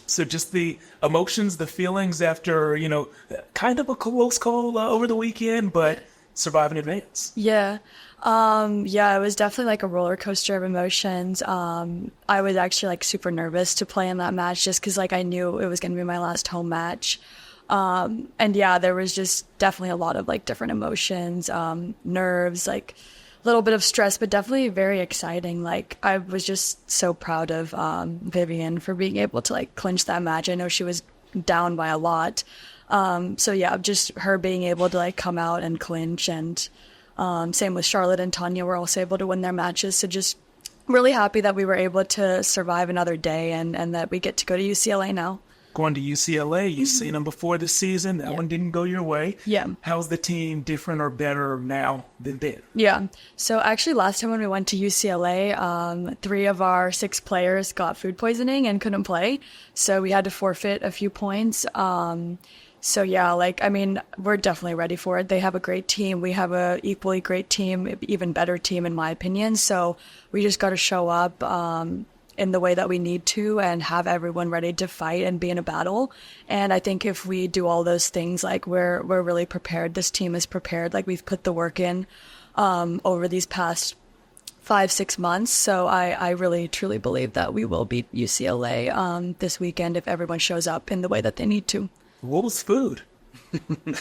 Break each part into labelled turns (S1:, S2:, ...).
S1: So just the emotions, the feelings after, kind of a close call over the weekend, but survive in advance.
S2: Yeah. Yeah, it was definitely like a roller coaster of emotions. I was actually like super nervous to play in that match just because like I knew it was going to be my last home match. And yeah, there was just definitely a lot of like different emotions, nerves, like a little bit of stress, but definitely very exciting. Like I was just so proud of Vivian for being able to like clinch that match. I know she was down by a lot. So yeah, just her being able to like come out and clinch, and same with Charlotte and Tanya were also able to win their matches. So just really happy that we were able to survive another day, and that we get to go to UCLA now.
S1: Going to UCLA, you've seen them before this season. That one didn't go your way.
S2: Yeah.
S1: How's the team different or better now than then?
S2: Yeah. So actually last time when we went to UCLA, 3 of our 6 players got food poisoning and couldn't play. So we had to forfeit a few points. So yeah, like, I mean, we're definitely ready for it. They have a great team. We have a equally great team, even better team in my opinion. So we just got to show up, in the way that we need to and have everyone ready to fight and be in a battle. And I think if we do all those things, like we're really prepared. This team is prepared. Like we've put the work in, over these past 5-6 months. So I really truly believe that we will beat UCLA, this weekend if everyone shows up in the way that they need to.
S1: What was food?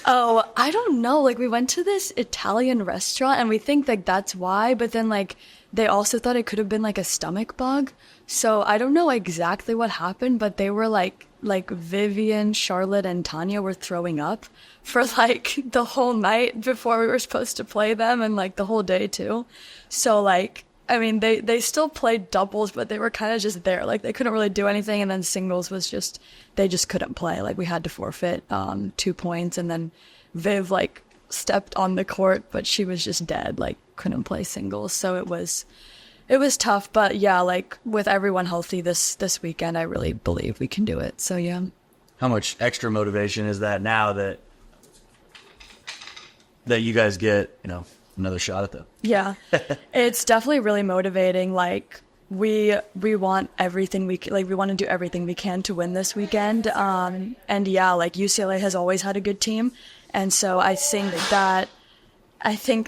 S2: Oh, I don't know. Like we went to this Italian restaurant and we think like that's why, but then like they also thought it could have been like a stomach bug. So I don't know exactly what happened, but they were like Vivian, Charlotte, and Tanya were throwing up for like the whole night before we were supposed to play them, and like the whole day too. So like, I mean, they still played doubles, but they were kind of just there. Like they couldn't really do anything. And then singles was just, they just couldn't play. Like we had to forfeit 2 points. And then Viv like stepped on the court, but she was just dead. Like couldn't play singles. So it was tough. But yeah, like with everyone healthy this weekend, I really believe we can do it. So yeah.
S3: How much extra motivation is that now that you guys get, another shot at them?
S2: Yeah, it's definitely really motivating. Like we want everything we want to do everything we can to win this weekend. And yeah, like UCLA has always had a good team, and so I think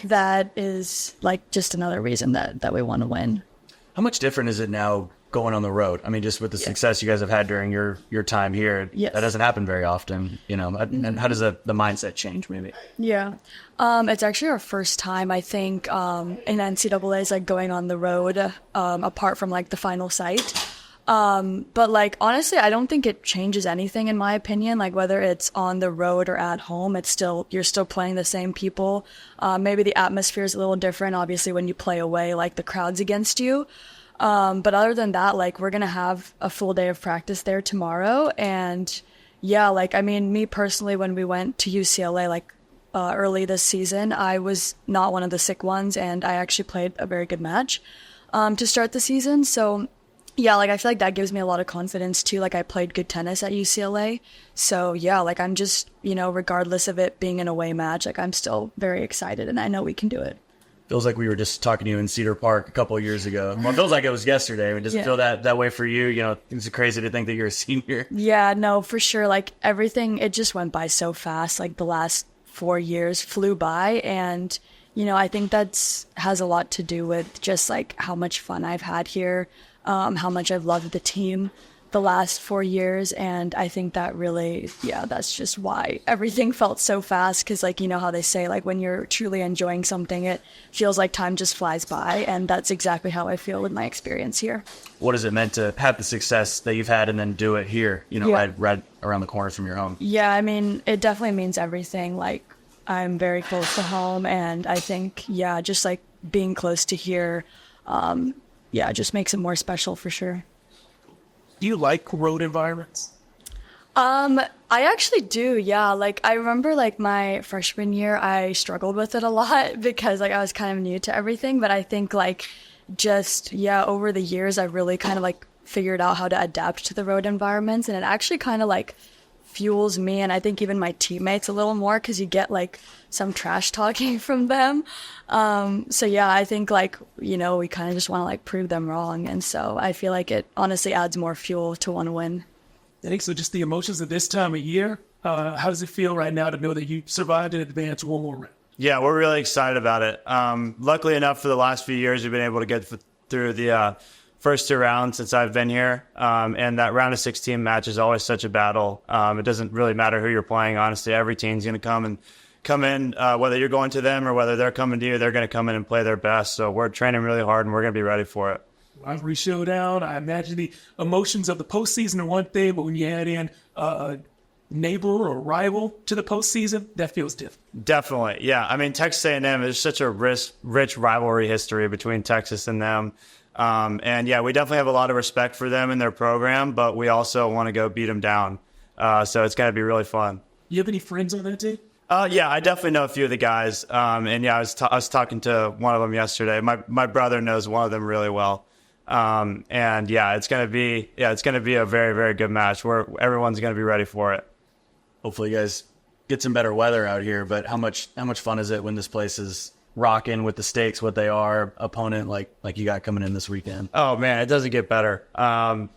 S2: that is like just another reason that we want to win.
S3: How much different is it now going on the road? I mean, just with the success you guys have had during your time here, that doesn't happen very often, and how does the mindset change maybe?
S2: Yeah. It's actually our first time, I think, in NCAA's like going on the road, apart from like the final site. But like, honestly, I don't think it changes anything in my opinion. Like whether it's on the road or at home, you're still playing the same people. Maybe the atmosphere is a little different, obviously, when you play away, like the crowd's against you. But other than that, like we're going to have a full day of practice there tomorrow. And yeah, like, I mean, me personally, when we went to UCLA, like, early this season, I was not one of the sick ones, and I actually played a very good match, to start the season. So yeah, like I feel like that gives me a lot of confidence too. Like I played good tennis at UCLA. So yeah, like I'm just, regardless of it being an away match, like I'm still very excited and I know we can do it.
S3: Feels like we were just talking to you in Cedar Park a couple of years ago. Well, it feels like it was yesterday. I mean, does it feel that way for you? It's crazy to think that you're a senior.
S2: Yeah, no, for sure. Like everything, it just went by so fast. Like the last 4 years flew by, and I think has a lot to do with just like how much fun I've had here, how much I've loved the team the last 4 years. And I think that really, that's just why everything felt so fast. Cause like, how they say, like when you're truly enjoying something, it feels like time just flies by. And that's exactly how I feel with my experience here.
S3: What has it meant to have the success that you've had and then do it here, right around the corner from your home? Yeah,
S2: I mean, it definitely means everything. Like I'm very close to home, and I think, just like being close to here, just makes it more special for sure.
S1: Do you like road environments?
S2: I actually do, yeah. Like, I remember, like, my freshman year, I struggled with it a lot because, like, I was kind of new to everything. But I think, like, over the years, I really kind of, like, figured out how to adapt to the road environments. And it actually kind of, like, fuels me, and I think even my teammates a little more, because you get, like, some trash talking from them. So yeah, I think like, we kind of just want to like prove them wrong. And so I feel like it honestly adds more fuel to want to win.
S1: Thanks. So just the emotions of this time of year. How does it feel right now to know that you survived and advanced one more round?
S3: Yeah, we're really excited about it. Luckily enough, for the last few years, we've been able to get through the first 2 rounds since I've been here. And that round of 16 match is always such a battle. It doesn't really matter who you're playing, honestly. Every team's going to come in, whether you're going to them or whether they're coming to you, they're going to come in and play their best. So we're training really hard, and we're going to be ready for it.
S1: Rivalry showdown. I imagine the emotions of the postseason are one thing, but when you add in a neighbor or rival to the postseason, that feels different.
S3: Definitely, yeah. I mean, Texas A&M is such a rich rivalry history between Texas and them. And yeah, we definitely have a lot of respect for them and their program, but we also want to go beat them down. So it's going to be really fun.
S1: You have any friends on that team?
S3: Yeah, I definitely know a few of the guys. And yeah, I was talking to one of them yesterday. My brother knows one of them really well. And yeah, it's going to be a very, very good match where everyone's going to be ready for it. Hopefully you guys get some better weather out here, but how much fun is it when this place is rocking with the stakes, what they are, opponent like you got coming in this weekend? Oh man, it doesn't get better. The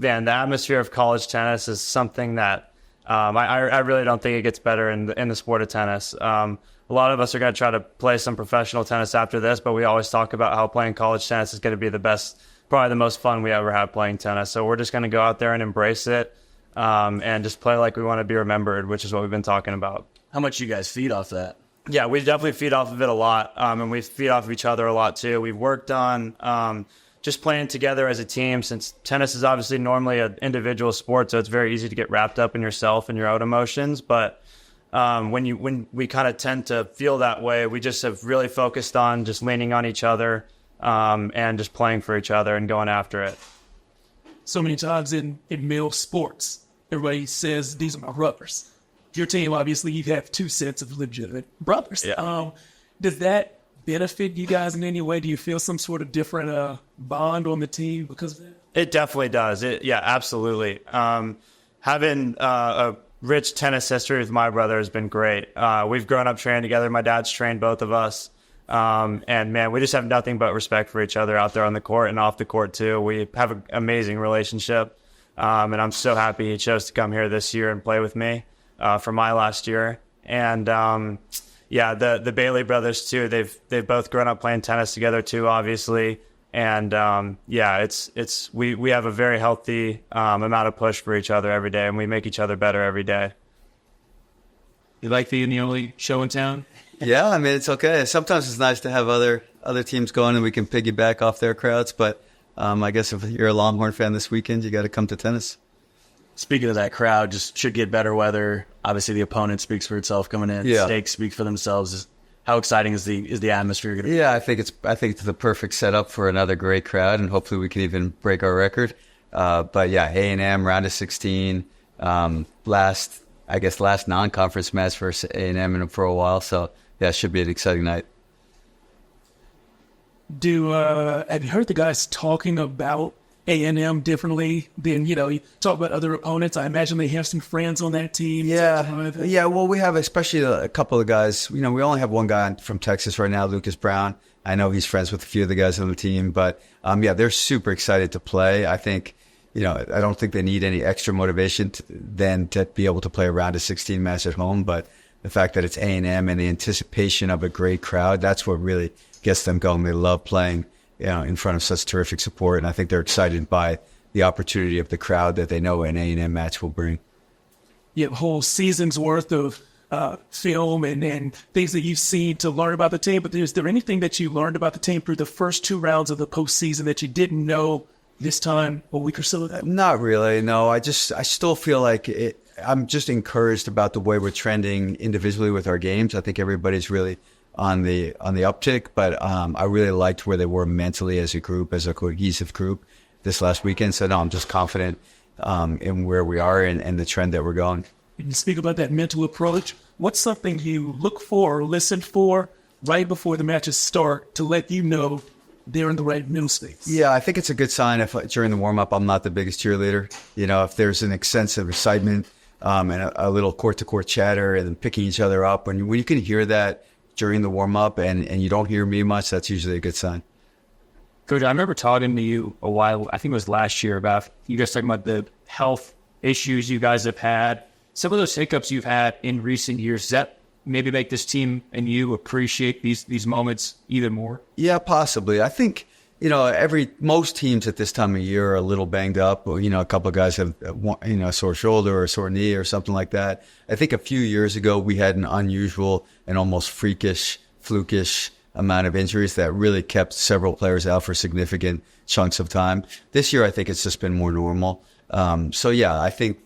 S3: atmosphere of college tennis is something that I really don't think it gets better in the sport of tennis. A lot of us are going to try to play some professional tennis after this, but we always talk about how playing college tennis is going to be the best, probably the most fun we ever have playing tennis. So we're just going to go out there and embrace it, and just play like we want to be remembered, which is what we've been talking about. How much you guys feed off that? Yeah, we definitely feed off of it a lot, and we feed off of each other a lot too. We've worked on just playing together as a team, since tennis is obviously normally an individual sport, so it's very easy to get wrapped up in yourself and your own emotions. But when we kind of tend to feel that way, we just have really focused on just leaning on each other, and just playing for each other and going after it.
S1: So many times in male sports, everybody says, these are my brothers. Your team, obviously, you have 2 sets of legitimate brothers.
S3: Yeah.
S1: Does that benefit you guys in any way? Do you feel some sort of different bond on the team because of that?
S3: It definitely does. Yeah, absolutely. Having a rich tennis history with my brother has been great. We've grown up training together. My dad's trained both of us. And man, we just have nothing but respect for each other out there on the court and off the court too. We have an amazing relationship. And I'm so happy he chose to come here this year and play with me for my last year. And the Bailey brothers too. They've both grown up playing tennis together too, obviously. And we have a very healthy amount of push for each other every day, and we make each other better every day.
S1: You like being the only show in town?
S4: Yeah, I mean, it's okay. Sometimes it's nice to have other teams going and we can piggyback off their crowds. But I guess if you're a Longhorn fan this weekend, you got to come to tennis.
S3: Speaking of that crowd, just should get better weather. Obviously, the opponent speaks for itself coming in.
S4: Yeah.
S3: Stakes speak for themselves. How exciting is the atmosphere going to be?
S4: Yeah, I think it's the perfect setup for another great crowd, and hopefully we can even break our record. But yeah, A&M round of 16, last non-conference match for A&M for a while. So yeah, it should be an exciting night.
S1: Have you heard the guys talking about A&M differently than, you talk about other opponents? I imagine they have some friends on that team.
S4: Yeah. Well, we have especially a couple of guys. We only have one guy from Texas right now, Lucas Brown. I know he's friends with a few of the guys on the team, but they're super excited to play. I think, I don't think they need any extra motivation than to be able to play a round of 16 match at home. But the fact that it's A&M and the anticipation of a great crowd, that's what really gets them going. They love playing in front of such terrific support, and I think they're excited by the opportunity of the crowd that they know an A&M match will bring.
S1: You have a whole season's worth of film and things that you've seen to learn about the team, but is there anything that you learned about the team through the first 2 rounds of the postseason that you didn't know this time a week or so ago?
S4: Not really, no. I still feel like I'm just encouraged about the way we're trending individually with our games. I think everybody's really on the uptick, but I really liked where they were mentally as a group, as a cohesive group this last weekend. So no, I'm just confident in where we are and the trend that we're going.
S1: You speak about that mental approach. What's something you look for or listen for right before the matches start to let you know they're in the right mental space? Yeah,
S4: I think it's a good sign if during the warm-up I'm not the biggest cheerleader. If there's an sense of excitement and a little court-to-court chatter and picking each other up, when you can hear that during the warm-up and you don't hear me much, that's usually a good sign.
S5: Coach, I remember talking to you a while, I think it was last year, about you guys talking about the health issues you guys have had, some of those hiccups you've had in recent years, does that maybe make this team and you appreciate these moments even more?
S4: Yeah, possibly. I think, most teams at this time of year are a little banged up. Or, a couple of guys have, a sore shoulder or a sore knee or something like that. I think a few years ago, we had an unusual and almost freakish, flukish amount of injuries that really kept several players out for significant chunks of time. This year, I think it's just been more normal. I think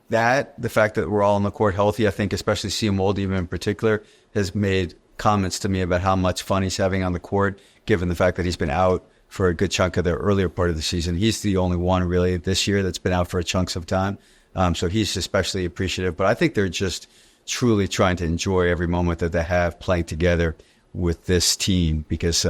S4: that the fact that we're all on the court healthy, I think especially Seamold even in particular, has made comments to me about how much fun he's having on the court, given the fact that he's been out for a good chunk of the earlier part of the season. He's the only one really this year that's been out for chunks of time. So he's especially appreciative. But I think they're just truly trying to enjoy every moment that they have playing together with this team, because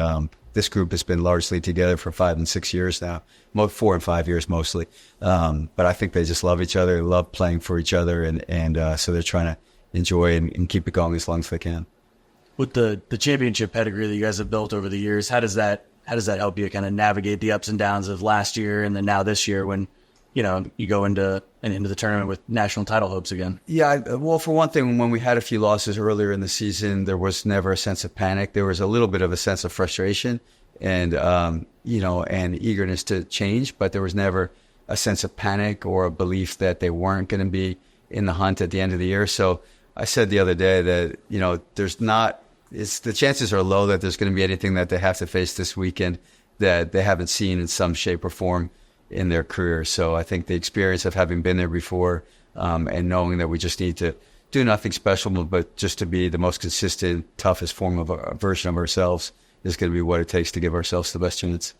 S4: this group has been largely together for 5 and 6 years now, 4 and 5 years mostly. But I think they just love each other, love playing for each other, and so they're trying to enjoy and keep it going as long as they can.
S6: With the championship pedigree that you guys have built over the years, how does that help you kind of navigate the ups and downs of last year and then now this year when you go into the tournament with national title hopes again? Yeah,
S4: well, for one thing, when we had a few losses earlier in the season, there was never a sense of panic. There was a little bit of a sense of frustration and and eagerness to change, but there was never a sense of panic or a belief that they weren't going to be in the hunt at the end of the year. So I said the other day that the chances are low that there's going to be anything that they have to face this weekend that they haven't seen in some shape or form in their career. So I think the experience of having been there before and knowing that we just need to do nothing special, but just to be the most consistent, toughest form of a version of ourselves is going to be what it takes to give ourselves the best chance.